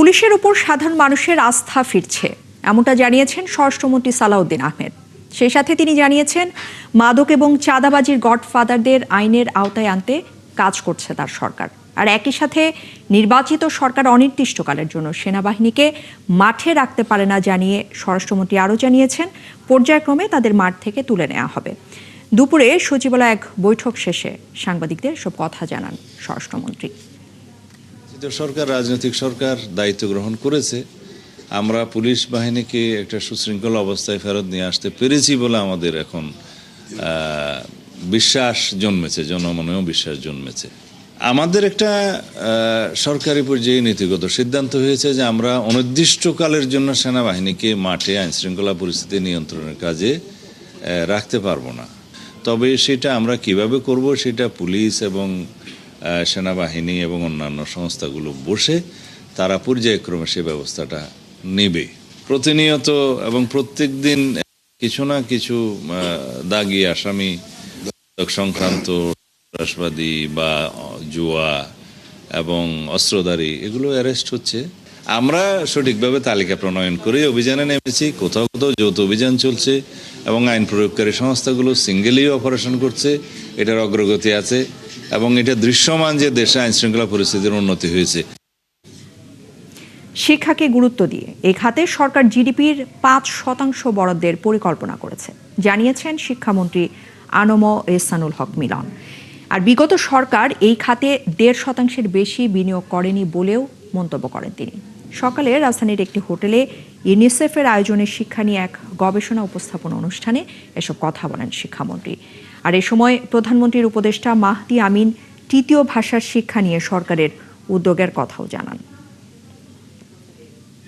পুলিশের উপর সাধারণ মানুষের আস্থা ফিরছে, এমনটা জানিয়েছেন স্বরাষ্ট্রমন্ত্রী সালাউদ্দিন আহমেদ। সেই সাথে তিনি জানিয়েছেন, মাদক এবং চাঁদাবাজির গডফাদারদের আইনের আওতায় আনতে কাজ করছে তার সরকার। আর একই সাথে নির্বাচিত সরকার অনির্দিষ্টকালের জন্য সেনাবাহিনীকে মাঠে রাখতে পারে না জানিয়ে স্বরাষ্ট্রমন্ত্রী আরও জানিয়েছেন, পর্যায়ক্রমে তাদের মাঠ থেকে তুলে নেওয়া হবে। দুপুরে সচিবালয়ে এক বৈঠক শেষে সাংবাদিকদের সব কথা জানান স্বরাষ্ট্রমন্ত্রী। সরকার রাজনৈতিক সরকার দায়িত্ব গ্রহণ করেছে। আমরা পুলিশ বাহিনীকে একটা সুশৃঙ্খল অবস্থায় ফেরত নিয়ে আসতে পেরেছি বলে আমাদের এখন বিশ্বাস জন্মেছে, জনমনেও বিশ্বাস জন্মেছে। আমাদের একটা সরকারি পর্যায়ে নীতিগত সিদ্ধান্ত হয়েছে যে আমরা অনির্দিষ্টকালের জন্য সেনাবাহিনীকে মাঠে আইনশৃঙ্খলা পরিস্থিতি নিয়ন্ত্রণের কাজে রাখতে পারবো না। তবে সেটা আমরা কিভাবে করব সেটা পুলিশ এবং সেনাবাহিনী এবং অন্যান্য সংস্থাগুলো বসে তারা পর্যায়ক্রমে সে ব্যবস্থাটা নেবে। প্রতিনিয়ত এবং প্রত্যেক দিন কিছু না কিছু দাগী আসামি সংক্রান্ত সন্ত্রাসবাদী বা জুয়া এবং অস্ত্রধারী এগুলো অ্যারেস্ট হচ্ছে। আমরা সঠিকভাবে তালিকা প্রণয়ন করে অভিযানে নেমেছি। কোথাও কোথাও যৌথ অভিযান চলছে এবং আইন প্রয়োগকারী সংস্থাগুলো সিঙ্গেলি অপারেশন করছে। এটার অগ্রগতি আছে এবং এটা দৃশ্যমান যে দেশে আইনশৃঙ্খলা পরিস্থিতির উন্নতি হয়েছে। শিক্ষাকে গুরুত্ব দিয়ে এই খাতে সরকার জিডিপির 5% বরাদ্দের পরিকল্পনা করেছে, জানিয়েছেন শিক্ষামন্ত্রী আনম এহসানুল হক মিলন। আর বিগত সরকার এই খাতে 1.5% বেশি বিনিয়োগ করেনি বলেও মন্তব্য করেন তিনি। সকালে রাজধানীর একটি হোটেলে ইউনিসেফের আয়োজনে শিক্ষা নিয়ে এক গবেষণা উপস্থাপন অনুষ্ঠানে এসব কথা বলেন শিক্ষামন্ত্রী। আর এ সময় প্রধানমন্ত্রীর উপদেষ্টা মাহদি আমিন তৃতীয় ভাষার শিক্ষা নিয়ে সরকারের উদ্যোগের কথাও জানান।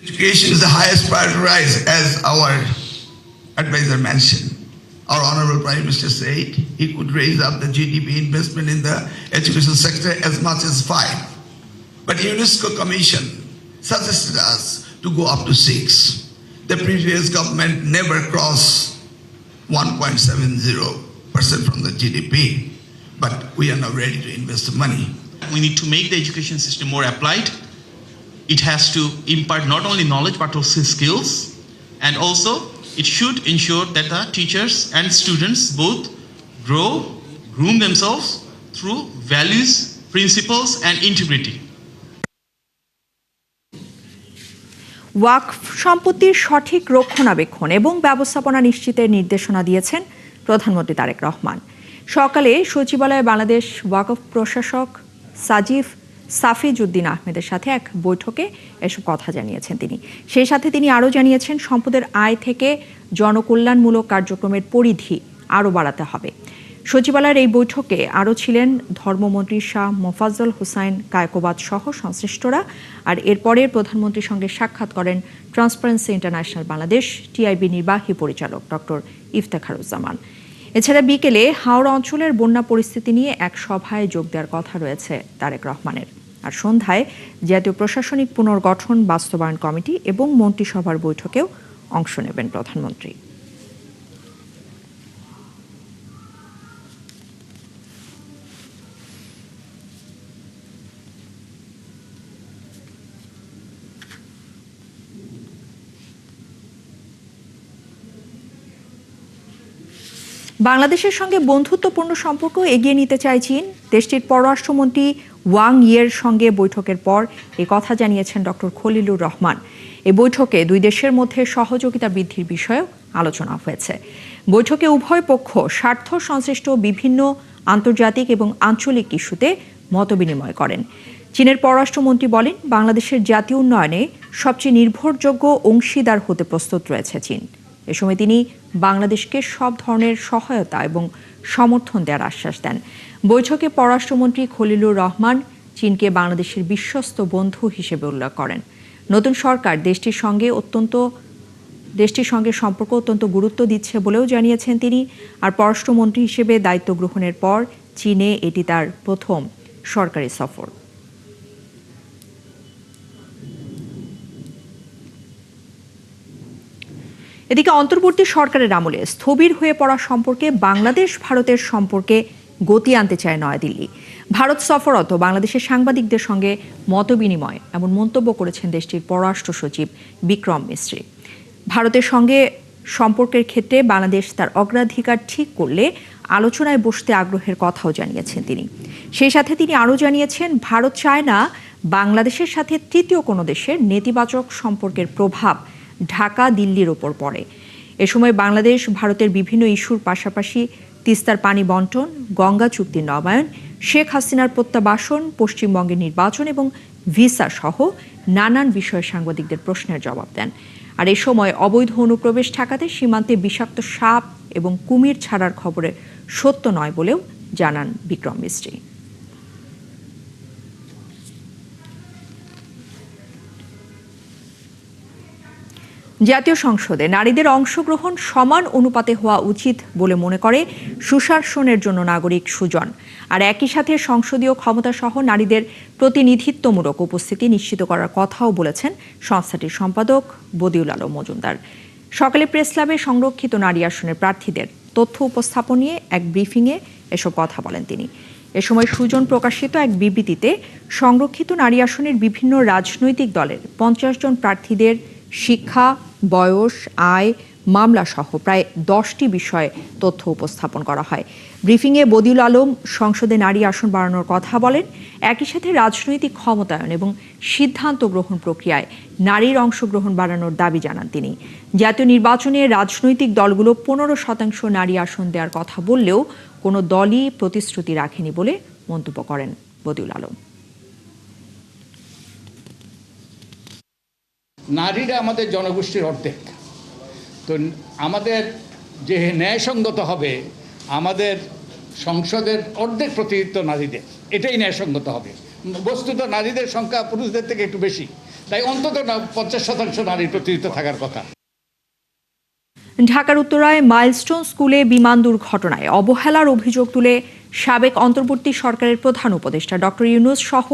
Education is the highest priority, as our advisor mentioned. Our Honorable Prime Minister said he could raise up the GDP investment in the education sector as much as 5. But UNESCO Commission suggested us to go up to 6. The previous government never crossed 1.70% from the GDP. But we are now ready to invest the money. We need to make the education system more applied. It has to impart not only knowledge but also skills, and also it should ensure that the teachers and students both groom themselves through values, principles and integrity. ওয়াকফ সম্পত্তির সঠিক রক্ষণাবেক্ষণ এবং ব্যবস্থাপনা নিশ্চিতের নির্দেশনা দিয়েছেন প্রধানমন্ত্রী তারেক রহমান। সকালে সচিবালয়ে বাংলাদেশ ওয়াকফ প্রশাসক সাফিজউদ্দিন আহমেদের সাথে এক বৈঠকে এসব কথা জানিয়েছেন তিনি। সেই সাথে তিনি আরও জানিয়েছেন, সম্পদের আয় থেকে জনকল্যাণমূলক কার্যক্রমের পরিধি আরও বাড়াতে হবে। সচিবালয়ের এই বৈঠকে আরও ছিলেন ধর্মমন্ত্রী শাহ মোফাজ্জল হোসাইন কায়কোবাদ সহ সংশ্লিষ্টরা। আর এরপরে প্রধানমন্ত্রীর সঙ্গে সাক্ষাৎ করেন ট্রান্সপারেন্সি ইন্টারন্যাশনাল বাংলাদেশ টিআইবি নির্বাহী পরিচালক ডক্টর ইফতেখারুজ্জামান। এছাড়া বিকেলে হাওড়া অঞ্চলের বন্যা পরিস্থিতি নিয়ে এক সভায় যোগ দেওয়ার কথা রয়েছে তারেক রহমানের। আর সন্ধ্যায় জাতীয় প্রশাসনিক পুনর্গঠন বাস্তবায়ন কমিটি এবং মন্ত্রিসভার বৈঠকেও অংশ নেবেন প্রধানমন্ত্রী। বাংলাদেশের সঙ্গে বন্ধুত্বপূর্ণ সম্পর্ক এগিয়ে নিতে চায় চীন। দেশটির পররাষ্ট্রমন্ত্রী ওয়াং ইয়ের সঙ্গে বৈঠকের পর এ কথা জানিয়েছেন ডক্টর খলিলুর রহমান। এই বৈঠকে দুই দেশের মধ্যে সহযোগিতা বৃদ্ধির বিষয়েও আলোচনা হয়েছে। বৈঠকে উভয় পক্ষ স্বার্থ সংশ্লিষ্ট বিভিন্ন আন্তর্জাতিক এবং আঞ্চলিক ইস্যুতে মতবিনিময় করেন। চীনের পররাষ্ট্রমন্ত্রী বলেন, বাংলাদেশের জাতীয় উন্নয়নে সবচেয়ে নির্ভরযোগ্য অংশীদার হতে প্রস্তুত রয়েছে চীন। এ সময় তিনি বাংলাদেশকে সব ধরনের সহায়তা এবং সমর্থন দেওয়ার আশ্বাস দেন। বৈঠকে পররাষ্ট্রমন্ত্রী খলিলুর রহমান চীনকে বাংলাদেশের বিশ্বস্ত বন্ধু হিসেবে উল্লেখ করেন। নতুন সরকার দেশটির সঙ্গে সম্পর্ক অত্যন্ত গুরুত্ব দিচ্ছে বলেও জানিয়েছেন তিনি। আর পররাষ্ট্রমন্ত্রী হিসেবে দায়িত্ব গ্রহণের পর চীনে এটি তার প্রথম সরকারি সফর। এদিকে অন্তর্বর্তী সরকারের আমলে স্থবির হয়ে পড়া সম্পর্কে বাংলাদেশ ভারতের সম্পর্কে গতি আনতে চায় নয়াদিল্লি। ভারত সফররত বাংলাদেশের সাংবাদিকদের সঙ্গে মতবিনিময় এমন মন্তব্য করেছেন দেশটির পররাষ্ট্র সচিব বিক্রম মিস্ত্রি। ভারতের সঙ্গে সম্পর্কের ক্ষেত্রে বাংলাদেশ তার অগ্রাধিকার ঠিক করলে আলোচনায় বসতে আগ্রহের কথাও জানিয়েছেন তিনি। সেই সাথে তিনি আরও জানিয়েছেন, ভারত চায় না বাংলাদেশের সাথে তৃতীয় কোনো দেশের নেতিবাচক সম্পর্কের প্রভাব ঢাকা দিল্লির ওপর পড়ে। এ সময় বাংলাদেশ ভারতের বিভিন্ন ইস্যুর পাশাপাশি তিস্তার পানি বন্টন, গঙ্গা চুক্তির নবায়ন, শেখ হাসিনার প্রত্যাবাসন, পশ্চিমবঙ্গের নির্বাচন এবং ভিসা সহ নানান বিষয়ে সাংবাদিকদের প্রশ্নের জবাব দেন। আর এ সময় অবৈধ অনুপ্রবেশ ঠেকাতে সীমান্তে বিষাক্ত সাপ এবং কুমির ছাড়ার খবরে সত্য নয় বলেও জানান বিক্রম মিস্ত্রি। জাতীয় সংসদে নারীদের অংশগ্রহণ সমান অনুপাতে হওয়া উচিত বলে মনে করে সুশাসনের জন্য নাগরিক সুজন। আর একই সাথে সংসদীয় ক্ষমতা সহ নারীদের প্রতিনিধিত্বমূলক উপস্থিতি নিশ্চিত করার কথাও বলেছেন সংস্থাটির সম্পাদক বদিউল আলম মজুমদার। সকালে প্রেস ক্লাবে সংরক্ষিত নারী আসনের প্রার্থীদের তথ্য উপস্থাপন নিয়ে এক ব্রিফিংয়ে এসব কথা বলেন তিনি। এ সময় সুজন প্রকাশিত এক বিবৃতিতে সংরক্ষিত নারী আসনের বিভিন্ন রাজনৈতিক দলের 50 জন প্রার্থীদের শিক্ষা, বয়স, আয়, মামলা সহ প্রায় 10টি বিষয়ে তথ্য উপস্থাপন করা হয়। ব্রিফিংয়ে বদিউল আলম সংসদে নারী আসন বাড়ানোর কথা বলেন। একই সাথে রাজনৈতিক ক্ষমতায়ন এবং সিদ্ধান্ত গ্রহণ প্রক্রিয়ায় নারীর অংশগ্রহণ বাড়ানোর দাবি জানান তিনি। জাতীয় নির্বাচনে রাজনৈতিক দলগুলো 15% নারী আসন দেওয়ার কথা বললেও কোনো দলই প্রতিশ্রুতি রাখেনি বলে মন্তব্য করেন বদিউল আলম। নারীরা আমাদের জনগোষ্ঠীর অর্ধেক, তো আমাদের যে ন্যায়সঙ্গত হবে, আমাদের সংসদের অর্ধেক প্রতিনিধিত্ব নারীদের, এটাই ন্যায়সঙ্গত হবে। বস্তুত নারীদের সংখ্যা পুরুষদের থেকে একটু বেশি, তাই অন্তত 50% নারীর প্রতিনিধিত্ব থাকার কথা। ঢাকার উত্তরায় মাইলস্টোন স্কুলে বিমান দুর্ঘটনায় অবহেলার অভিযোগ তুলে সাবেক অন্তর্বর্তী সরকারের প্রধান উপদেষ্টা ডক্টর ইউনূস সহ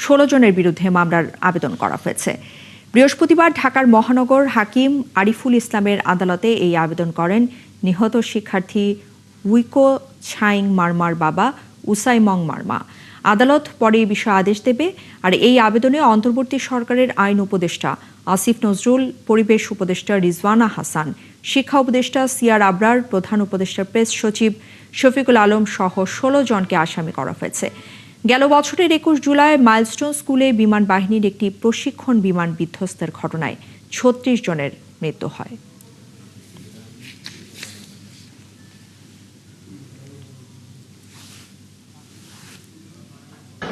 16 জনের বিরুদ্ধে মামলার আবেদন করা হয়েছে। বৃহস্পতিবার ঢাকার মহানগর হাকিম আরিফুল ইসলামের আদালতে এই আবেদন করেন নিহত শিক্ষার্থী উইকো ছাইং মারমার বাবা উসাইমং মারমা। আদালত পরে এই বিষয়ে আদেশ দেবে। আর এই আবেদনে অন্তর্বর্তী সরকারের আইন উপদেষ্টা আসিফ নজরুল, পরিবেশ উপদেষ্টা রিজওয়ানা হাসান, শিক্ষা উপদেষ্টা সিআর আবরার, প্রধান উপদেষ্টার প্রেস সচিব শফিকুল আলম সহ 16 জনকে আসামি করা হয়েছে। গেল বছরের 21 জুলাই মাইলস্টোন স্কুলে বিমান বাহিনীর একটি প্রশিক্ষণ বিমান বিধ্বস্তের ঘটনায় 36 জনের মৃত্যু হয়।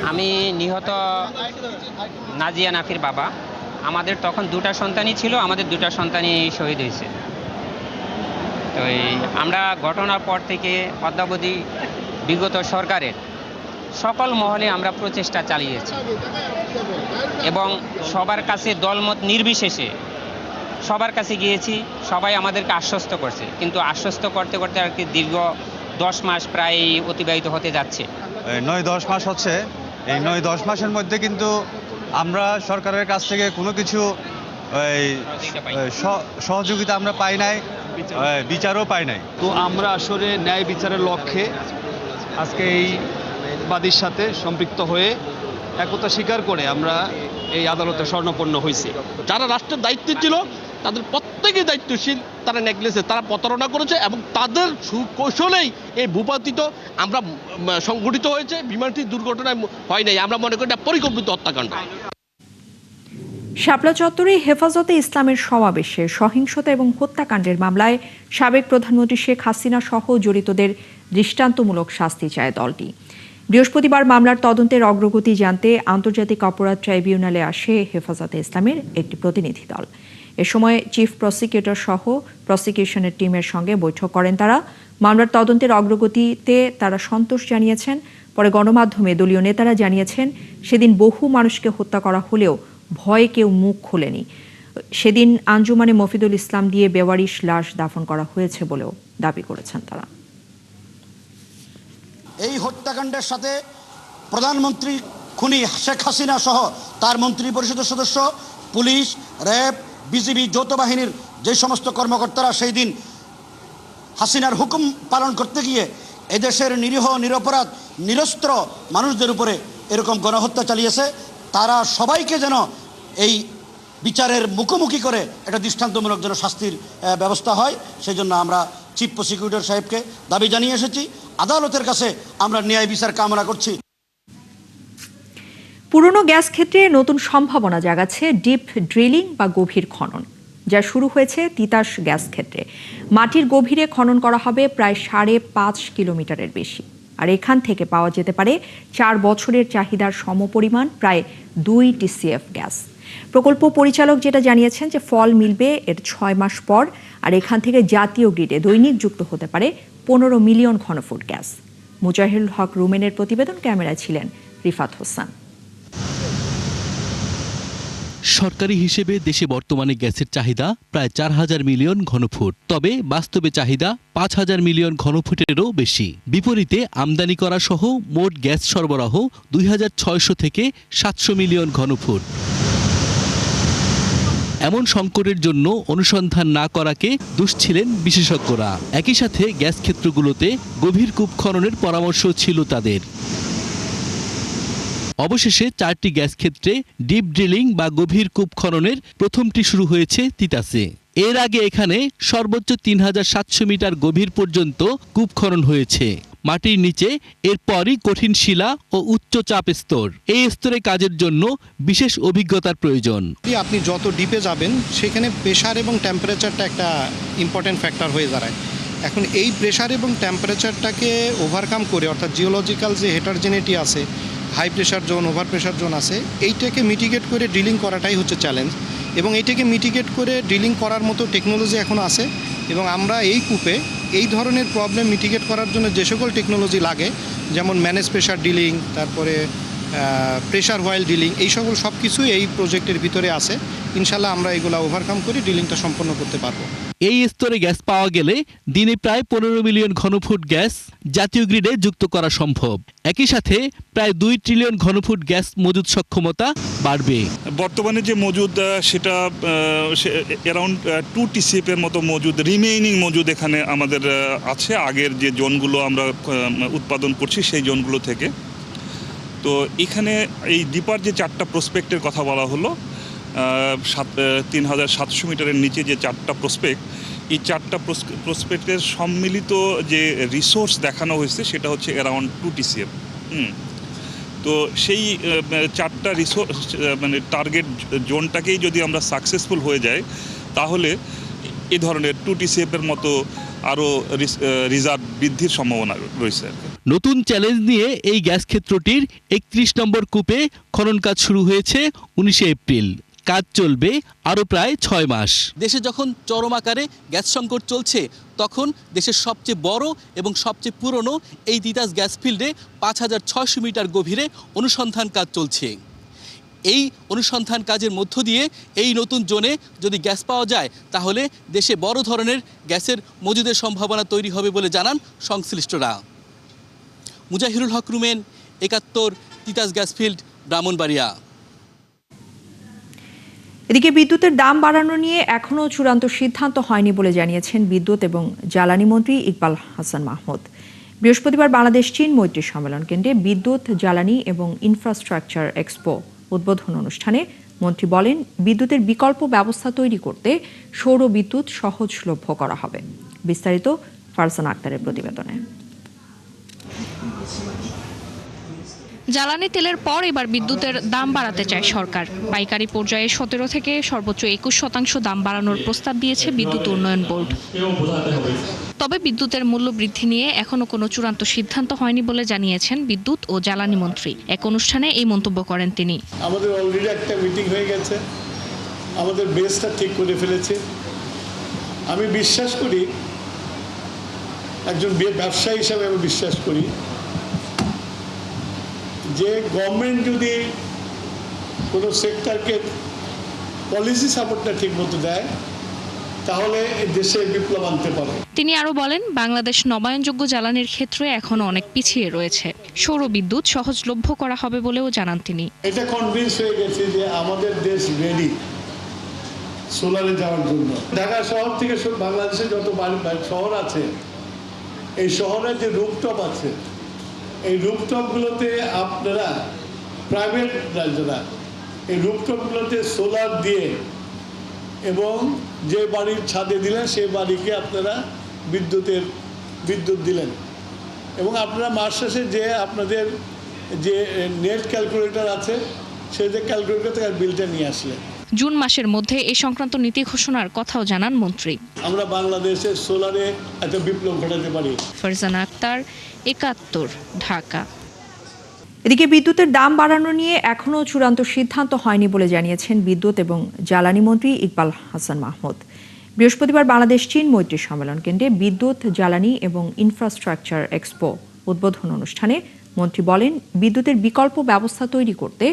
আমি নিহত নাজিয়া নাফির বাবা। আমাদের তখন 2টা সন্তানই ছিল, আমাদের 2টা সন্তানই শহীদ হয়েছে। তো আমরা ঘটনার পর থেকে অদ্যাবধি বিগত সরকারের সকল মহলে আমরা প্রচেষ্টা চালিয়েছি এবং সবার কাছে দলমত নির্বিশেষে সবার কাছে গিয়েছি। সবাই আমাদেরকে আশ্বস্ত করছে, কিন্তু আশ্বস্ত করতে করতে আর কি দীর্ঘ 10 মাস প্রায় অতিবাহিত হতে যাচ্ছে। 9-10 মাস হচ্ছে। এই 9-10 মাসের মধ্যে কিন্তু আমরা সরকারের কাছ থেকে কোনো কিছু সহযোগিতা আমরা পাই নাই, বিচারও পাই নাই। তো আমরা আসলে ন্যায় বিচারের লক্ষ্যে আজকে এই বাদীর সাথে সম্পৃক্ত হয়ে একতা স্বীকার করে আমরা এই আদালতে শরণাপন্ন হয়েছি। যারা রাষ্ট্রের দায়িত্বে ছিল তাদের প্রত্যেকেই দায়িত্বশীল, তারা নেগলেসে, তারা প্রতারণা করেছে এবং তাদের সুকৌশলেই এই ভূপাতিত আমরা সংঘটিত হয়েছে। বিমানটি দুর্ঘটনায় হয় নাই, আমরা মনে করি এটা পরিকল্পিত হত্যাকাণ্ড। শাপলা চত্বরে হেফাজতে ইসলামের সমাবেশে সহিংসতা এবং হত্যাকাণ্ডের মামলায় সাবেক প্রধানমন্ত্রী শেখ হাসিনা সহ জড়িতদের দৃষ্টান্তমূলক শাস্তি চায় দলটি। বৃহস্পতিবার মামলার তদন্তের অগ্রগতি জানতে আন্তর্জাতিক অপরাধ ট্রাইব্যুনালে আসে হেফাজতে ইসলামের একটি প্রতিনিধি দল। এ সময় চিফ প্রসিকিউটর সহ প্রসিকিউশনের টিমের সঙ্গে বৈঠক করেন তারা। মামলার তদন্তের অগ্রগতিতে তারা সন্তোষ জানিয়েছেন। পরে গণমাধ্যমে দলীয় নেতারা জানিয়েছেন, সেদিন বহু মানুষকে হত্যা করা হলেও ভয়ে কেউ মুখ খোলেনি। সেদিন আঞ্জুমানে মফিদুল ইসলাম দিয়ে বেওয়ারিশ লাশ দাফন করা হয়েছে বলেও দাবি করেছেন তারা। এই হত্যাকাণ্ডের সাথে প্রধানমন্ত্রী খুনি শেখ হাসিনা সহ তার মন্ত্রী পরিষদের সদস্য, পুলিশ, র্যাব, বিজিবি, যৌথ বাহিনীর যে সমস্ত কর্মকর্তারা সেই দিন হাসিনার হুকুম পালন করতে গিয়ে এদেশের নিরীহ নিরপরাধ নিরস্ত্র মানুষদের উপরে এরকম গণহত্যা চালিয়েছে, তারা সবাইকে যেন এই বিচারের মুখোমুখি করে একটা দৃষ্টান্তমূলক যেন শাস্তির ব্যবস্থা হয়, সেই জন্য আমরা চিফ প্রসিকিউটর সাহেবকে দাবি জানিয়ে এসেছি। আদালতের কাছে আমরা ন্যায় বিচার কামনা করছি। পুরনো গ্যাস ক্ষেত্রে নতুন সম্ভাবনা জাগাচ্ছে ডিপ ড্রিলিং বা গভীর খনন, যা শুরু হয়েছে তিতাস গ্যাস ক্ষেত্রে। মাটির গভীরে খনন করা হবে প্রায় 5.5 কিলোমিটারের বেশি, আর এখান থেকে পাওয়া যেতে পারে 4 বছরের চাহিদার সমপরিমাণ প্রায় 2 TCF গ্যাস। প্রকল্প পরিচালক যেটা জানিয়েছেন যে ফল মিলবে এর 6 মাস পর, আর এখান থেকে জাতীয় গ্রিডে দৈনিক যুক্ত হতে পারে 15 মিলিয়ন ঘনফুট গ্যাস। মুজাহিরুল হক রুমেনের প্রতিবেদন, ক্যামেরায় ছিলেন রিফাত হোসেন। সরকারি হিসেবে দেশে বর্তমানে গ্যাসের চাহিদা প্রায় 4000 মিলিয়ন ঘনফুট, তবে বাস্তবে চাহিদা 5000 মিলিয়ন ঘনফুটেরও বেশি। বিপরীতে আমদানি করা সহ মোট গ্যাস সরবরাহ 2600 থেকে 700 মিলিয়ন ঘনফুট। এমন সংকটের জন্য অনুসন্ধান না করাকে দুষছিলেন বিশেষজ্ঞরা। একই সাথে গ্যাস ক্ষেত্রগুলোতে গভীর কূপ খননের পরামর্শ ছিল তাদের। অবশেষে 4টি গ্যাস ক্ষেত্রে ডিপ ড্রিলিং বা গভীর কূপ খননের প্রথমটি শুরু হয়েছে তিতাসে। এর আগে এখানে সর্বোচ্চ 3700 মিটার গভীর পর্যন্ত কূপ খনন হয়েছে। মাটির নিচে এরপরই কঠিন শিলা ও উচ্চ চাপ স্তর। এই স্তরে কাজের জন্য বিশেষ অভিজ্ঞতার প্রয়োজন। আপনি যত ডিপে যাবেন সেখানে প্রেশার এবং টেম্পারেচারটা একটা ইম্পর্টেন্ট ফ্যাক্টর হয়ে দাঁড়ায়। এখন এই প্রেশার এবং টেম্পারেচারটাকে ওভারকাম করে, অর্থাৎ জিওলজিক্যাল যে হেটারজেনিটি আছে, high pressure zone, over pressure zone আছে, এইটাকে মিটিগেট করে ড্রিলিং করাটাই হচ্ছে চ্যালেঞ্জ। এবং এইটাকে মিটিগেট করে ড্রিলিং করার মতো টেকনোলজি এখন আছে, এবং আমরা এই কূপে এই ধরনের প্রবলেম মিটিগেট করার জন্য যে সকল টেকনোলজি লাগে, যেমন ম্যানেজ প্রেশার ড্রিলিং, তারপরে প্রেশার হোয়াইল ড্রিলিং, এই সকল সব কিছুই এই প্রজেক্টের ভিতরে আছে। ইনশাল্লাহ আমরা এগুলো ওভারকাম করে ড্রিলিংটা সম্পন্ন করতে পারবো। এই স্তরে গ্যাস পাওয়া গেলে দিনে প্রায় 15 মিলিয়ন ঘনফুট গ্যাস জাতীয় গ্রিডে যুক্ত করা সম্ভব। একই সাথে প্রায় 2 ট্রিলিয়ন ঘনফুট গ্যাস মজুদ সক্ষমতা বাড়বে। বর্তমানে যে মজুদ সেটা অ্যারাউন্ড 2 TCF এর মতো মজুদ, রিমেইনিং মজুদ এখানে আমাদের আছে আগের যে জোনগুলো আমরা উৎপাদন করছি সেই জোনগুলো থেকে। তো এখানে এই ডিপার যে 4টা প্রসপেক্টের কথা বলা হলো, 3700 মিটারের নিচে যে 4টা প্রসপেক্ট, এই 4টা প্রসপেক্টের সম্মিলিত যে রিসোর্স দেখানো হয়েছে সেটা হচ্ছে অ্যারাউন্ড 2 TCF। তো সেই 4টা রিসোর্স মানে টার্গেট জোনটাকেই যদি আমরা সাকসেসফুল হয়ে যাই, তাহলে এই ধরনের 2 TCF এর মতো আরও রিজার্ভ বৃদ্ধির সম্ভাবনা রয়েছে। নতুন চ্যালেঞ্জ নিয়ে এই গ্যাস ক্ষেত্রটির 31 নম্বর কূপে খনন কাজ শুরু হয়েছে 19 এপ্রিল। কাজ চলবে আরও প্রায় 6 মাস। দেশে যখন চরম আকারে গ্যাস সংকট চলছে, তখন দেশের সবচেয়ে বড় এবং সবচেয়ে পুরনো এই তিতাস গ্যাস ফিল্ডে 5600 মিটার গভীরে অনুসন্ধান কাজ চলছে। এই অনুসন্ধান কাজের মধ্য দিয়ে এই নতুন জোনে যদি গ্যাস পাওয়া যায়, তাহলে দেশে বড় ধরনের গ্যাসের মজুদের সম্ভাবনা তৈরি হবে বলে জানান সংশ্লিষ্টরা। Mujahirul Haque Rumen, 71, Titas gas field, Brahmanbaria. এদিকে বিদ্যুতের দাম বাড়ানো নিয়ে এখনও চূড়ান্ত সিদ্ধান্ত হয়নি বলে জানিয়েছেন বিদ্যুৎ এবং জ্বালানি মন্ত্রী ইকবাল হাসান মাহমুদ। বৃহস্পতিবার বাংলাদেশ চীন মৈত্রী সম্মেলন কেন্দ্রে বিদ্যুৎ, জ্বালানি এবং ইনফ্রাস্ট্রাকচার এক্সপো উদ্বোধন অনুষ্ঠানে মন্ত্রী বলেন, বিদ্যুতের বিকল্প ব্যবস্থা তৈরি করতে সৌর বিদ্যুৎ সহজলভ্য করা হবে। বিস্তারিত ফারজানা আক্তারের প্রতিবেদনে। জ্বালানি তেলের পর এবার বিদ্যুতের দাম বাড়াতে চায় সরকার। পাইকারি পর্যায়ে 17 থেকে সর্বোচ্চ 21% দাম বাড়ানোর প্রস্তাব দিয়েছে বিদ্যুৎ উন্নয়ন বোর্ড। তবে বিদ্যুতের মূল্য বৃদ্ধি নিয়ে এখনো কোনো চূড়ান্ত সিদ্ধান্ত হয়নি বলে জানিয়েছেন বিদ্যুৎ ও জ্বালানি মন্ত্রী। এক অনুষ্ঠানে এই মন্তব্য করেন তিনি। আমাদের অলরেডি একটা মিটিং হয়ে গেছে, আমাদের বেসটা ঠিক করে ফেলেছে। আমি বিশ্বাস করি, একজন ব্যবসায়ী হিসাবে আমি বিশ্বাস করি যে গভর্নমেন্ট যদি কোনো সেক্টরকে পলিসি সাপোর্টটা ঠিক মতো দেয়, তাহলে দেশে বিপ্লব আনতে পারে। তিনি আরো বলেন, বাংলাদেশ নবায়নযোগ্য জ্বালানির ক্ষেত্রে এখনো অনেক পিছিয়ে রয়েছে। সৌর বিদ্যুৎ সহজলভ্য করা হবে বলেও জানান তিনি। এটা কনভিন্স হয়ে গেছে যে আমাদের দেশ রেডি সোলারে যাওয়ার জন্য। ঢাকা শহর থেকে বাংলাদেশে যত শহর আছে এই শহরে যে রুফটপ আছে এই রুফটপগুলোতে আপনারা প্রাইভেট যারা এই রুফটপগুলোতে সোলার দিয়ে এবং যে বাড়ির ছাদে দিলেন সেই বাড়িকে আপনারা বিদ্যুৎ দিলেন এবং আপনারা মাস শেষে যে আপনাদের যে নেট ক্যালকুলেটর আছে সেই যে ক্যালকুলেটর থেকে বিলটা নিয়ে আসলেন। জুন মাসের মধ্যে এই সংক্রান্ত নীতি ঘোষণার কথাও জানান মন্ত্রী। আমরা বাংলাদেশের সোলারে একটা বিপ্লব ঘটাতে পারি। ফারজানা আক্তার, ৭১, ঢাকা। এদিকে বিদ্যুতের দাম বাড়ানো নিয়ে এখনও চূড়ান্ত সিদ্ধান্ত হয়নি বলে জানিয়েছেন বিদ্যুৎ এবং জ্বালানি মন্ত্রী ইকবাল হাসান মাহমুদ। বৃহস্পতিবার বাংলাদেশ চীন মৈত্রী সম্মেলন কেন্দ্রে বিদ্যুৎ, জ্বালানি এবং ইনফ্রাস্ট্রাকচার এক্সপো উদ্বোধন অনুষ্ঠানে মন্ত্রী বলেন, বিদ্যুতের বিকল্প ব্যবস্থা তৈরি করতে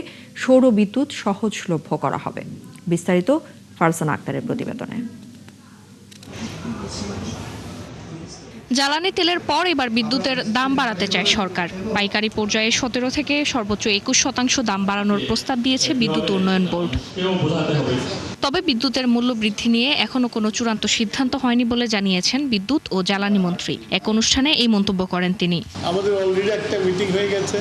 সৌর বিদ্যুৎ সহজলভ্য করা হবে। বিস্তারিত ফারজানা আক্তারের প্রতিবেদনে। জ্বালানি তেলের পর এবার বিদ্যুতের দাম বাড়াতে চায় সরকার। পাইকারি পর্যায়ে ১৭ থেকে সর্বোচ্চ ২১% দাম বাড়ানোর প্রস্তাব দিয়েছে বিদ্যুৎ উন্নয়ন বোর্ড। তবে বিদ্যুতের মূল্য বৃদ্ধি নিয়ে এখনো কোনো চূড়ান্ত সিদ্ধান্ত হয়নি বলে জানিয়েছেন বিদ্যুৎ ও জ্বালানি মন্ত্রী। এক অনুষ্ঠানে এই মন্তব্য করেন তিনি। আমাদের অলরেডি একটা মিটিং হয়ে গেছে,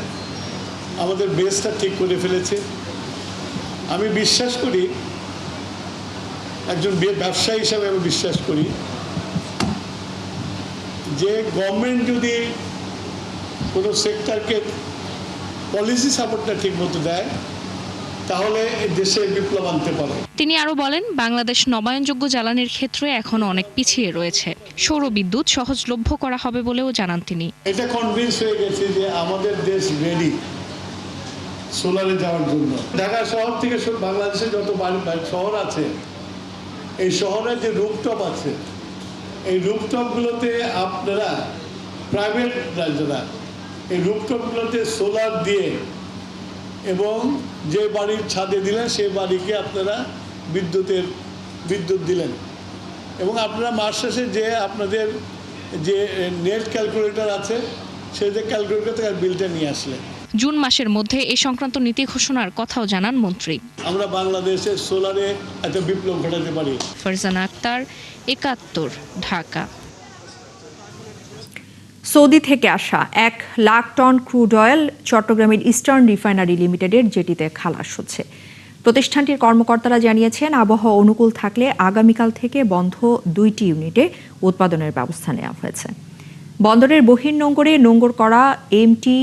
আমাদের বেসটা ঠিক করে ফেলেছে। আমি বিশ্বাস করি, একজন ব্যবসায়ী হিসাবে আমি বিশ্বাস করি যে গভর্নমেন্ট যদি কোনো সেক্টরকে পলিসি সাপোর্টটা ঠিক মতো দেয় তাহলে দেশে বিপ্লব আনতে পারে। তিনি আরও বলেন, বাংলাদেশ নবায়নযোগ্য জ্বালানির ক্ষেত্রে এখনো অনেক পিছিয়ে রয়েছে। সৌর বিদ্যুৎ সহজলভ্য করা হবে বলেও জানান তিনি। এটা কনভিন্স হয়ে গেছে যে আমাদের দেশ রেডি সোলারে যাওয়ার জন্য। ঢাকা শহর থেকে বাংলাদেশে যত শহর আছে এই শহরে যে রুফটপ আছে এই রুফটপগুলোতে আপনারা প্রাইভেট যারা এই রুফটপগুলোতে সোলার দিয়ে এবং যে বাড়ির ছাদে দিলেন সেই বাড়িকে আপনারা বিদ্যুৎ দিলেন এবং আপনারা মাস শেষে যে আপনাদের যে নেট ক্যালকুলেটর আছে সেই যে ক্যালকুলেটর থেকে বিলটা নিয়ে আসলেন। জুন মাসের মধ্যে এই সংক্রান্ত নীতি ঘোষণার কথাও জানান মন্ত্রী। আমরা বাংলাদেশের সোলারে একটা বিপ্লব ঘটাতে পারি। ফারজানা আক্তার, ৭১, ঢাকা। সৌদি থেকে আসা ১ লাখ টন ক্রুড অয়েল চট্টগ্রামের ইস্টার্ন রিফাইনারি লিমিটেডের জেটিতে খালাস হচ্ছে। প্রতিষ্ঠানটির কর্মকর্তারা জানিয়েছেন, আবহাওয়া অনুকূল থাকলে আগামীকাল থেকে বন্ধ 2টি ইউনিটে উৎপাদনের ব্যবস্থা নেওয়া হয়েছে। বন্দরের বহির্নোঙরে নোঙর করা এমটি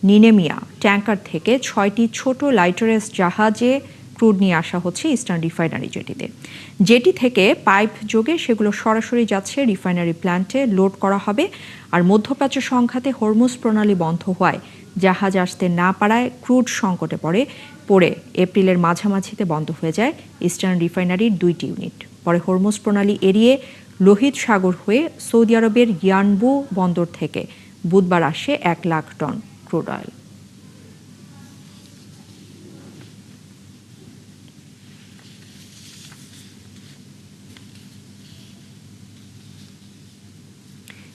নিনেমিয়া ট্যাঙ্কার থেকে 6টি ছোট লাইটারেস জাহাজে ক্রুড নিয়ে আসা হচ্ছে ইস্টার্ন রিফাইনারি জেটিতে। জেটি থেকে পাইপ যোগে সেগুলো সরাসরি যাচ্ছে রিফাইনারি প্ল্যান্টে লোড করা হবে। আর মধ্যপ্রাচ্য সংঘাতে হরমুজ প্রণালী বন্ধ হওয়ায় জাহাজ আসতে না পারায় ক্রুড সংকটে পড়ে এপ্রিলের মাঝামাঝিতে বন্ধ হয়ে যায় ইস্টার্ন রিফাইনারির 2টি ইউনিট। পরে হরমুজ প্রণালী এড়িয়ে লোহিত সাগর হয়ে সৌদি আরবের ইয়ানবু বন্দর থেকে বুধবার আসে 1 লাখ টন ক্রুড অয়েল।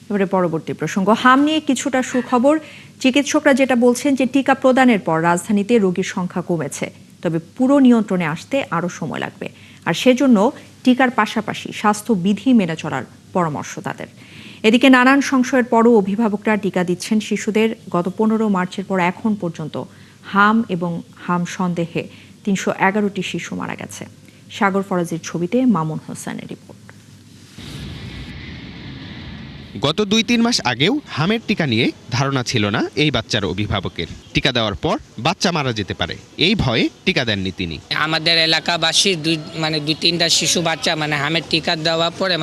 এবারে পরবর্তী প্রসঙ্গ, হাম নিয়ে কিছুটা সুখবর। চিকিৎসকরা যেটা বলছেন যে টিকা প্রদানের পর রাজধানীতে রোগীর সংখ্যা কমেছে, তবে পুরো নিয়ন্ত্রণে আসতে আরও সময় লাগবে। আর সেজন্য টিকার পাশাপাশি স্বাস্থ্যবিধি মেনে চলার পরামর্শ তাদের। এদিকে নানান সংশয়ের পরও অভিভাবকরা টিকা দিচ্ছেন শিশুদের। গত 15 মার্চের পর এখন পর্যন্ত হাম এবং হাম সন্দেহে 311টি শিশু মারা গেছে। সাগর ফরাজির ছবিতে মামুন হোসেনের রিপোর্ট। গত 2-3 মাস আগেও হামের টিকা নিয়ে ধারণা ছিল না এই বাচ্চার অভিভাবকের। টিকা দেওয়ার পর বাচ্চা মারা যেতে পারে, এই ভয়ে টিকা দেননি তিনি। আমাদের এলাকাবাসী 2-3টা শিশু বাচ্চা হামের টিকা দেওয়ার পরে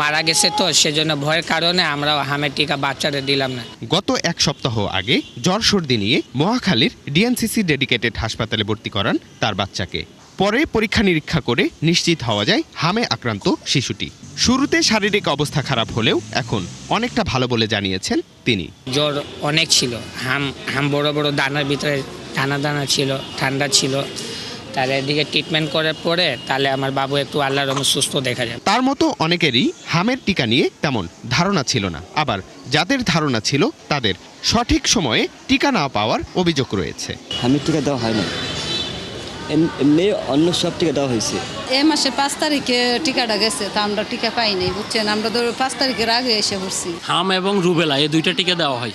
মারা গেছে, তো সেজন্য ভয়ের কারণে আমরা হামের টিকা বাচ্চাদের দিলাম না। গত 1 সপ্তাহ আগে জ্বর সর্দি নিয়ে মহাখালীর ডিএনসিসি ডেডিকেটেড হাসপাতালে ভর্তি করান তার বাচ্চাকে। পরে পরীক্ষা নিরীক্ষা করে নিশ্চিত হওয়া যায় হামে আক্রান্ত শিশুটি। শুরুতে শারীরিক অবস্থা খারাপ হলেও এখন অনেকটা ভালো বলে জানিয়েছেন তিনি। জ্বর অনেক ছিল, হাম বড় বড় দানার ভিতরে দানা ছিল, ঠান্ডা ছিল। তাহলে এদিকে ট্রিটমেন্ট করার পরে তাহলে আমার বাবু একটু আল্লাহর রহমতে সুস্থ দেখা যায়। তার মতো অনেকেরই হামের টিকা নিয়ে তেমন ধারণা ছিল না, আবার যাদের ধারণা ছিল তাদের সঠিক সময়ে টিকা না পাওয়ার অভিযোগ রয়েছে। হামের টিকা দেওয়া হয় না, এমনি অন্য সব টিকা দেওয়া হয়েছে। এই মাসে 5 তারিখে টিকাটা গেছে, তা আমরা টিকা পাইনি, বুঝছেন। আমরা তো 5 তারিখের আগে এসে পড়ছি। হাম এবং রুবেলা এই দুইটা টিকা দেওয়া হয়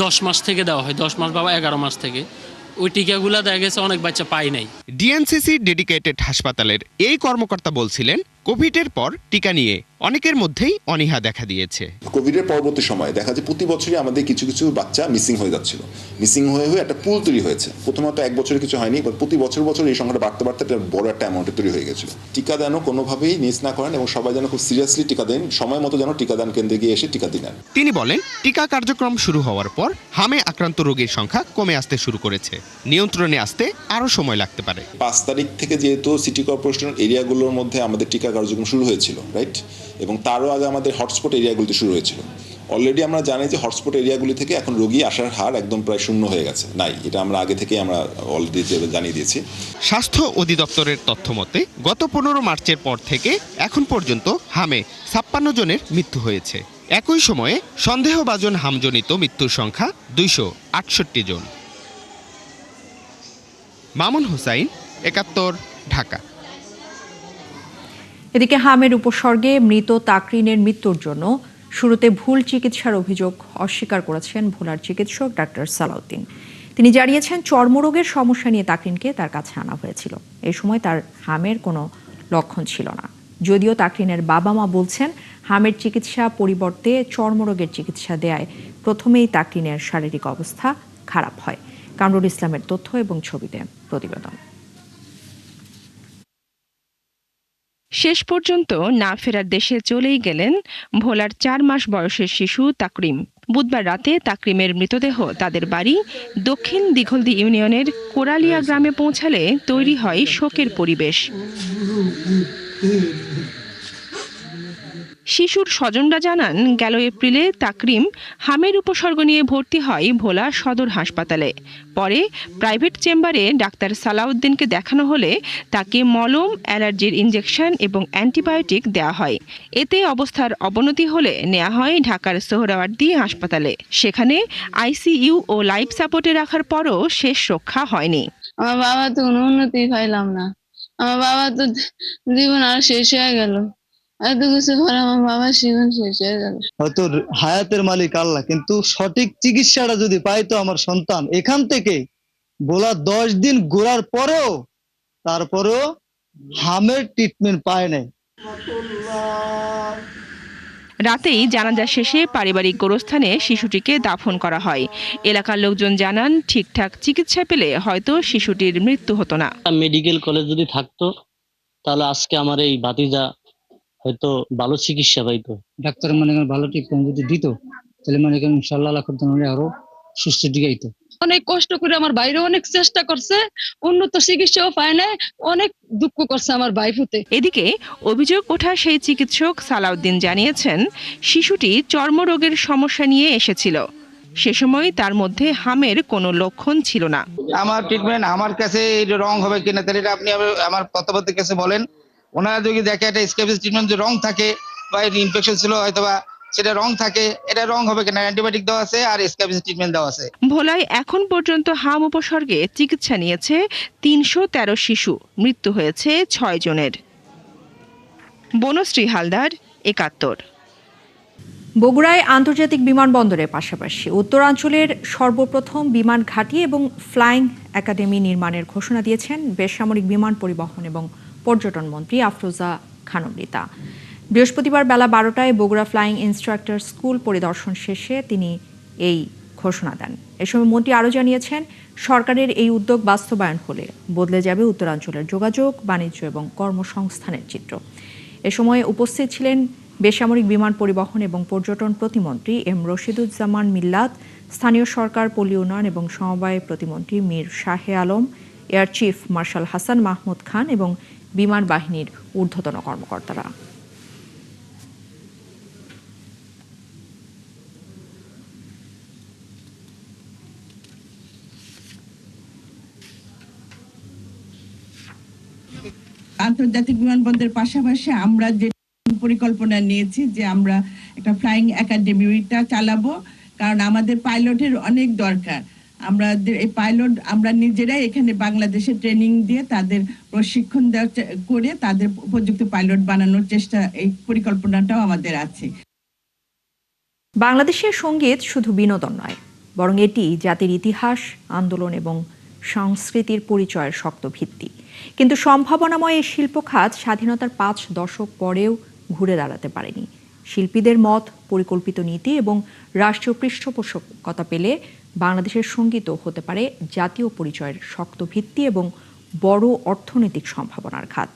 10 মাস থেকে দেওয়া হয়, 10 মাস বাবা 11 মাস থেকে। ওই টিকাগুলো দেখা গেছে অনেক বাচ্চা পায় নাই। ডিএনসিসি ডেডিকেটেড হাসপাতালের এই কর্মকর্তা বলছিলেন, কোভিডের পর টিকা নিয়ে অনেকের মধ্যেই অনীহা দেখা দিয়েছে। কোভিডের পরবর্তী সময়ে দেখা যায় প্রতি বছরই আমাদের কিছু কিছু বাচ্চা মিসিং হয়ে যাচ্ছিল। মিসিং হয়ে একটা পুল তৈরি হয়েছে। প্রথমত 1 বছরে কিছু হয়নি, প্রতি বছর এই সংখ্যাটা বাড়তে বাড়তে একটা বড় একটা অ্যামাউন্টে তৈরি হয়ে গেছিল। টিকা যেন কোনোভাবেই মিস না করেন এবং সবাই যেন খুব সিরিয়াসলি টিকা দেন, সময় মতো যেন টিকাদান কেন্দ্রে গিয়ে এসে টিকা দিন। তিনি বলেন, টিকা কার্যক্রম শুরু হওয়ার পর হামে আক্রান্ত রোগীর সংখ্যা কমে আসতে শুরু করেছে। নিয়ন্ত্রণে আসতে আরও সময় লাগতে পারে। 5 তারিখ থেকে যেহেতু সিটি কর্পোরেশন এরিয়াগুলোর মধ্যে আমাদের টিকা কার্যক্রম শুরু হয়েছিল, রাইট, এবং তারও আগে আমাদের হটস্পট এরিয়াগুলিতে শুরু হয়েছিল। অলরেডি আমরা জানি যে হটস্পট এরিয়াগুলি থেকে এখন রোগী আসার হার একদম প্রায় শূন্য হয়ে গেছে, নাই, এটা আমরা আগে থেকে আমরা অলরেডি জানিয়ে দিয়েছি। স্বাস্থ্য অধিদপ্তরের তথ্য মতে গত 15 মার্চের পর থেকে এখন পর্যন্ত হামে 56 জনের মৃত্যু হয়েছে। একই সময়ে সন্দেহভাজন হামজনিত মৃত্যুর সংখ্যা 268 জন। মামুন হুসাইন, 71, ঢাকা। এদিকে হামের উপসর্গে মৃত তাকরিনের মৃত্যুর জন্য শুরুতে ভুল চিকিৎসার অভিযোগ অস্বীকার করেছেন ভোলার চিকিৎসক ডাক্তার সালাউদ্দিন। তিনি জানিয়েছেন, চর্মরোগের সমস্যা নিয়ে তাকরিনকে তার কাছে আনা হয়েছিল। এই সময় তার হামের কোনো লক্ষণ ছিল না। যদিও তাকরিনের বাবা মা বলছেন, হামের চিকিৎসা পরিবর্তে চর্মরোগের চিকিৎসা দেয়ায় প্রথমেই তাকরিনের শারীরিক অবস্থা খারাপ হয়। কামরুল ইসলামের তথ্য এবং ছবিতে প্রতিবেদন। শেষ পর্যন্ত না ফেরার দেশে চলেই গেলেন ভোলার 4 মাস বয়সের শিশু তাকরিম। বুধবার রাতে তাকরিমের মৃতদেহ তাদের বাড়ি দক্ষিণ দিঘলদি ইউনিয়নের কোরালিয়া গ্রামে পৌঁছালে তৈরি হয় শোকের পরিবেশ। শিশুর স্বজনরা জানান, গেল এপ্রিলে তাকরিম হামের উপসর্গ নিয়ে ভর্তি হয় ভোলা সদর হাসপাতালে। পরে প্রাইভেট চেম্বারে ডাক্তার সালাউদ্দিনকে দেখানো হলে তাকে মলম, অ্যালার্জির ইনজেকশন এবং অ্যান্টিবায়োটিক দেওয়া হয়। এতে অবস্থার অবনতি হলে নেওয়া হয় ঢাকার সোহরাওয়ার্দী হাসপাতালে। সেখানে আইসিইউ ও লাইফ সাপোর্টে রাখার পরও শেষ রক্ষা হয়নি। আমার বাবা তো কোনো উন্নতি পাইলাম না, আমার বাবা তো জীবন আর শেষ হয়ে গেল। এত কিছু পরে আমার বাবার জীবন শেষ হয়ে গেল। হয়তো হায়াতের মালিক আল্লাহ, কিন্তু সঠিক চিকিৎসাটা যদি পাইতো আমার সন্তান, এখান থেকে গোলা 10 দিন ঘোরার পরেও তারপরেও হামের ট্রিটমেন্ট পায় নাই। রাতেই জানাজা শেষে পারিবারিক গোরস্থানে শিশুটিকে দাফন করা হয়। এলাকার লোকজন জানান, ঠিকঠাক চিকিৎসা পেলে হয়তো শিশুটির মৃত্যু হতো না। মেডিকেল কলেজ যদি থাকতো তাহলে আজকে আমার এই ভাতিজা হয়তো ভালো চিকিৎসা পাইতো। ডাক্তার মনে করেন ভালো ট্রিটমেন্ট যদি দিত তাহলে মনে করেন ইনশাআল্লাহ আরো সুস্থ দিকে আইতো। অনেক কষ্ট করে আমার বাইরে অনেক চেষ্টা করছে, উন্নত চিকিৎসাও পায় না, অনেক দুঃখ করছে আমার ভাই ফুতে। এদিকে অভিযোগ ওঠা সেই চিকিৎসক সালাউদ্দিন জানিয়েছেন, শিশুটি চর্মরোগের সমস্যা নিয়ে এসেছিল। সে সময় তার মধ্যে হামের কোনো লক্ষণ ছিল না। আমার ট্রিটমেন্ট আমার কাছে রং হবে কিনা তাহলে এটা আপনি আমার তত্ত্বাবধায়কের কাছে বলেন। ওনারা যদি দেখে একটা স্ক্যাবিস ট্রিটমেন্ট যে রং থাকে বা ইনফেকশন ছিল হয়তো বা সেটা রং থাকে, এটা রং হবে কিনা, অ্যান্টিবায়োটিক দেওয়া আছে আর স্ক্যাবিস ট্রিটমেন্ট দেওয়া আছে। ভোলায় এখন পর্যন্ত হাম উপসর্গে চিকিৎসা নিয়েছে 313 শিশু, মৃত্যু হয়েছে 6 জনের। বনশ্রী হালদার, 71। বগুড়ায় আন্তর্জাতিক বিমানবন্দরের পাশাপাশি উত্তরাঞ্চলের সর্বপ্রথম বিমান ঘাঁটি এবং ফ্লাইং একাডেমি নির্মাণের ঘোষণা দিয়েছেন বেসামরিক বিমান পরিবহন এবং পর্যটন মন্ত্রী আফরোজা খানম রিতা। বৃহস্পতিবার বেলা 12টায় বগুড়া ফ্লাইং ইনস্ট্রাক্টর স্কুল পরিদর্শন শেষে তিনি এই ঘোষণা দেন। এ সময় মন্ত্রী আরও জানিয়েছেন, সরকারের এই উদ্যোগ বাস্তবায়ন হলে বদলে যাবে উত্তরাঞ্চলের যোগাযোগ, বাণিজ্য এবং কর্মসংস্থানের চিত্র। এ সময় উপস্থিত ছিলেন বেসামরিক বিমান পরিবহন এবং পর্যটন প্রতিমন্ত্রী এম রশিদুজ্জামান মিল্লাত, স্থানীয় সরকার, পল্লী উন্নয়ন এবং সমবায় প্রতিমন্ত্রী Mir Shahe Alam, air chief marshal Hasan Mahmud Khan এবং বিমান বাহিনীর ঊর্ধ্বতন কর্মকর্তারা। আন্তর্জাতিক বিমানবন্দরের পাশাপাশি আমরা যে পরিকল্পনা নিয়েছি যে আমরা একটা ফ্লাইং একাডেমিটা চালাবো, কারণ আমাদের পাইলটের অনেক দরকার। আমাদের এই পাইলট আমরা নিজেরাই এখানে বাংলাদেশে ট্রেনিং দিয়ে তাদের প্রশিক্ষণ দেওয়া করে তাদের উপযুক্ত পাইলট বানানোর চেষ্টা, এই পরিকল্পনাটাও আমাদের আছে। বাংলাদেশের সঙ্গীত শুধু বিনোদন নয়, বরং এটি জাতির ইতিহাস, আন্দোলন এবং সংস্কৃতির পরিচয়ের শক্ত ভিত্তি। কিন্তু সম্ভাবনাময় এই শিল্প খাত স্বাধীনতার 5 দশক পরেও ঘুরে দাঁড়াতে পারেনি। শিল্পীদের মত, পরিকল্পিত নীতি এবং রাষ্ট্রীয় পৃষ্ঠপোষকতা পেলে বাংলাদেশের সঙ্গীতও হতে পারে জাতীয় পরিচয়ের শক্ত ভিত্তি এবং বড় অর্থনৈতিক সম্ভাবনার খাত।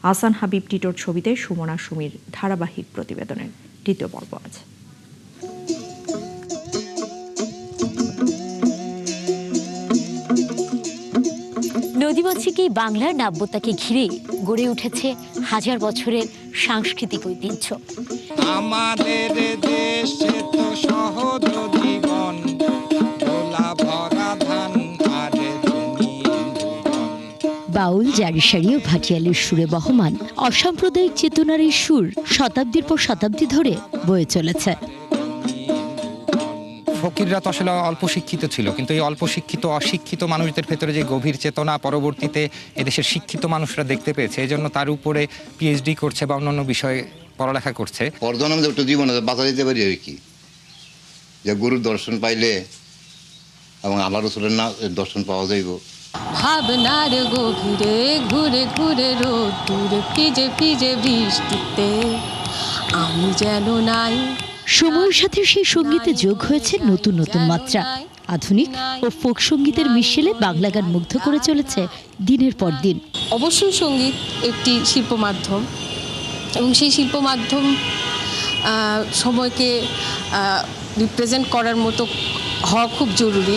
আহসান হাবিব টিটোর ছবিতে সুমনা সুমির ধারাবাহিক প্রতিবেদনের দ্বিতীয় পর্ব আছে। নদীমাতৃক বাংলার নাব্যতাকে ঘিরে গড়ে উঠেছে হাজার বছরের সাংস্কৃতিক ঐতিহ্য। আমাদের দেশে তো সহযোগীগণ দোলা ভরা ধান আরে বাউল, জারিসারি ও ভাটিয়ালির সুরে বহমান অসাম্প্রদায়িক চেতনার এই সুর শতাব্দীর পর শতাব্দী ধরে বয়ে চলেছে। ফকিররা তো আসলে অল্প শিক্ষিত ছিল, কিন্তু এই অল্প শিক্ষিত অশিক্ষিত মানুষদের ভেতরে যে গভীর চেতনা পরবর্তীতে এদেশের শিক্ষিত মানুষরা দেখতে পেয়েছে, এই জন্য তার উপরে পিএইচডি করছে বা অন্যান্য বিষয়ে পড়ালেখা করছে। পরজন আমাদের একটা জীবনে বাঁচা দিতে পারি আর কি, যে গুরুর দর্শন পাইলে এবং আল্লাহ রসুলের না দর্শন পাওয়া যাইব। ভাবনার গভীরে ঘুরে ঘুরে রোদ দূরে ভিজে ভিজে বৃষ্টিতে আমি যেন নাই। সময়ের সাথে সেই সঙ্গীতে যোগ হয়েছে নতুন নতুন মাত্রা। আধুনিক ও ফোক সঙ্গীতের মিশেলে বাংলা গান মুগ্ধ করে চলেছে দিনের পর দিন। অবশ্যই সঙ্গীত একটি শিল্প মাধ্যম এবং সেই শিল্প মাধ্যম সময়কে রিপ্রেজেন্ট করার মতো হওয়া খুব জরুরি।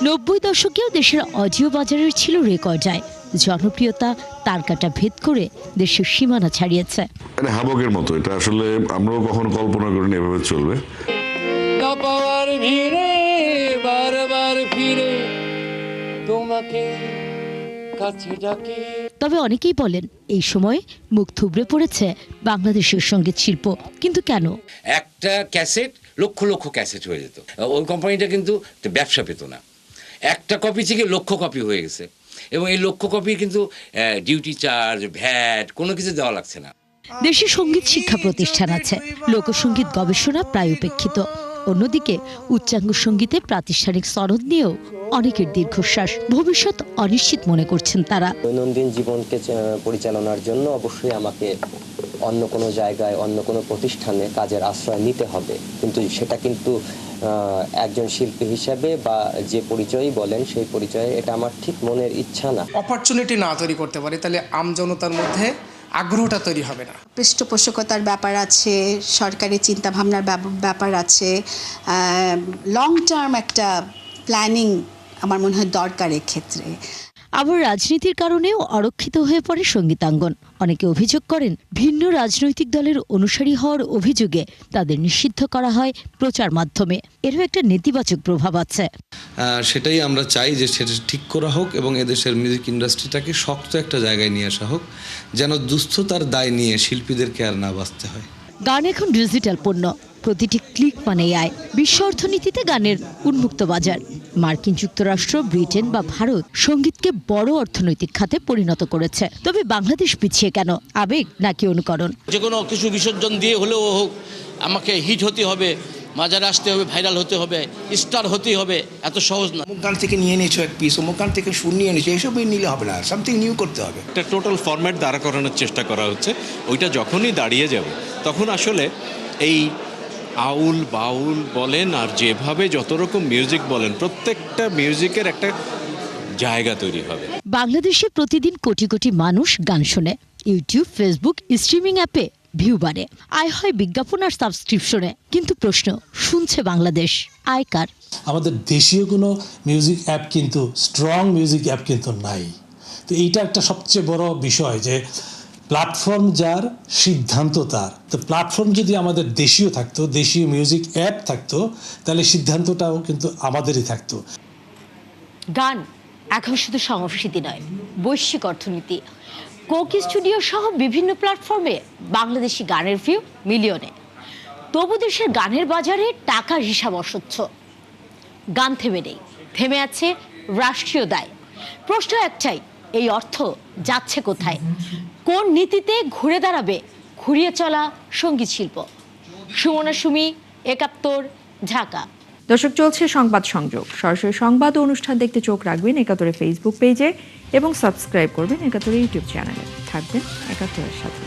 90 দশকেও দেশের অডিও বাজারের ছিল রেকর্ড আয়। জনপ্রিয়তা তার কাটা ভেদ করে দেশের সীমানা ছাড়িয়েছে। হাবকের মতো এটা আসলে আমরাও কখনো কল্পনা করিনি এভাবে চলবে। বারবার ফিরে তোমাকে কাছে ডাকে। তবে অনেকেই বলেন এই সময়ে মুখ থুবড়ে পড়েছে বাংলাদেশের সঙ্গীত শিল্প। কিন্তু কেন? একটা ক্যাসেট লক্ষ লক্ষ ক্যাসেট হয়ে যেত, ওই কোম্পানিটা কিন্তু ব্যবসা পেত না। একটা কপি থেকে লক্ষ কপি হয়ে গেছে এবং এই লক্ষ কপি কিন্তু ডিউটি চার্জ, ভ্যাট কোনো কিছু দেওয়া লাগছে না। দেশে সঙ্গীত শিক্ষা প্রতিষ্ঠান আছে, লোকসঙ্গীত গবেষণা প্রায় উপেক্ষিত। অন্যদিকে উচ্চাঙ্গ সঙ্গীতে প্রাতিষ্ঠানিক সনদ নিয়েও অনেকের দীর্ঘশ্বাস। ভবিষ্যৎ অনিশ্চিত মনে করছেন তারা। দৈনন্দিন জীবনকে পরিচালনার জন্য অবশ্যই আমাকে অন্য কোনো জায়গায়, অন্য কোনো প্রতিষ্ঠানে কাজের আশ্রয় নিতে হবে, কিন্তু সেটা কিন্তু একজন শিল্পী হিসাবে বা যে পরিচয়ই বলেন সেই পরিচয়ে এটা আমার ঠিক মনের ইচ্ছা না। অপরচুনিটি না তৈরি করতে পারি তাহলে আমজনতার মধ্যে আগ্রহটা তৈরি হবে না। পৃষ্ঠপোষকতার ব্যাপার আছে, সরকারি চিন্তাভাবনার ব্যাপার আছে, লং টার্ম একটা প্ল্যানিং আমার মনে হয় দরকার ক্ষেত্রে। আবার রাজনীতির কারণেও অরক্ষিত হয়ে পড়ে সঙ্গীতাঙ্গন। অনেকে অভিযোগ করেন ভিন্ন রাজনৈতিক দলের অনুসারী হওয়ার অভিযোগে তাদের নিষিদ্ধ করা হয় প্রচার মাধ্যমে। এরও একটা নেতিবাচক প্রভাব আছে। সেটাই আমরা চাই যে সেটা ঠিক করা হোক এবং এদেশের মিউজিক ইন্ডাস্ট্রিটাকে শক্ত একটা জায়গায় নিয়ে আসা হোক, যেন দুস্থতার দায় নিয়ে শিল্পীদেরকে আর না বাঁচতে হয়। গান এখন ডিজিটাল পণ্য, প্রতিটি ক্লিক মানেই আয়। বিশ্ব অর্থনীতিতে গানের উন্মুক্ত বাজার। মার্কিন যুক্তরাষ্ট্র, ব্রিটেন বা ভারত সঙ্গীতকে বড় অর্থনৈতিক খাতে পরিণত করেছে। তবে বাংলাদেশ পিছিয়ে কেন? আবেগ নাকি অনুকরণ? যে কোনো কিছু বিসর্জন দিয়ে হলেও হোক আমাকে হিট হতে হবে, মাজারে আসতে হবে, ভাইরাল হতে হবে, স্টার হতে হবে, এত সহজ না। অমুক গান থেকে নিয়ে নিয়েছো এক পিস, অমুক গান থেকে সুর নিয়ে নিয়েছো, এইসবই নিলে হবে না, সামথিং নিউ করতে হবে। একটা টোটাল ফরম্যাট দাঁড়া করানোর চেষ্টা করা হচ্ছে। ওইটা যখনই দাঁড়িয়ে যাবে তখন আসলে এই আউল বাউল বলেন আর যেভাবে যত রকম মিউজিক বলেন, প্রত্যেকটা মিউজিকের একটা জায়গা তৈরি হবে। বাংলাদেশে প্রতিদিন কোটি কোটি মানুষ গান শোনে। ইউটিউব, ফেসবুক, স্ট্রিমিং অ্যাপে ভিউ বাড়ে, আয় হয় বিজ্ঞাপন আর সাবস্ক্রিপশনে। কিন্তু প্রশ্ন, শুনছে বাংলাদেশ, আয় কার? আমাদের দেশীয় কোনো মিউজিক অ্যাপ কিন্তু, স্ট্রং মিউজিক অ্যাপ কিন্তু নাই। তো এইটা একটা সবচেয়ে বড় বিষয় যে প্ল্যাটফর্ম যার, সিদ্ধান্ত তার। তো প্ল্যাটফর্ম যদি আমাদের দেশীয় থাকতো, দেশীয় মিউজিক অ্যাপ থাকতো, তাহলে সিদ্ধান্তটাও কিন্তু আমাদেরই থাকতো। গান এখন শুধু সংস্কৃতি নয়, বৈশ্বিক অর্থনীতি। কোক স্টুডিও সহ বিভিন্ন প্ল্যাটফর্মে বাংলাদেশি গানের ভিউ মিলিয়নে। তবু দেশের গানের বাজারে টাকার হিসাব অস্বচ্ছ। গান থেমে নেই, থেমে আছে রাষ্ট্রীয় দায়। প্রশ্ন একটাই, এই অর্থ যাচ্ছে কোথায়? কোন নীতিতে ঘুরে দাঁড়াবে ঘুরিয়ে চলা সঙ্গীত শিল্প? সুমনা সুমি, ৭১, ঢাকা। দর্শক, চলছে সংবাদ সংযোগ। সরাসরি সংবাদ ও অনুষ্ঠান দেখতে চোখ রাখবেন ৭১ ফেসবুক পেজে এবং সাবস্ক্রাইব করবেন ৭১ ইউটিউব চ্যানেলে। থাকবেন ৭১-এর সাথে।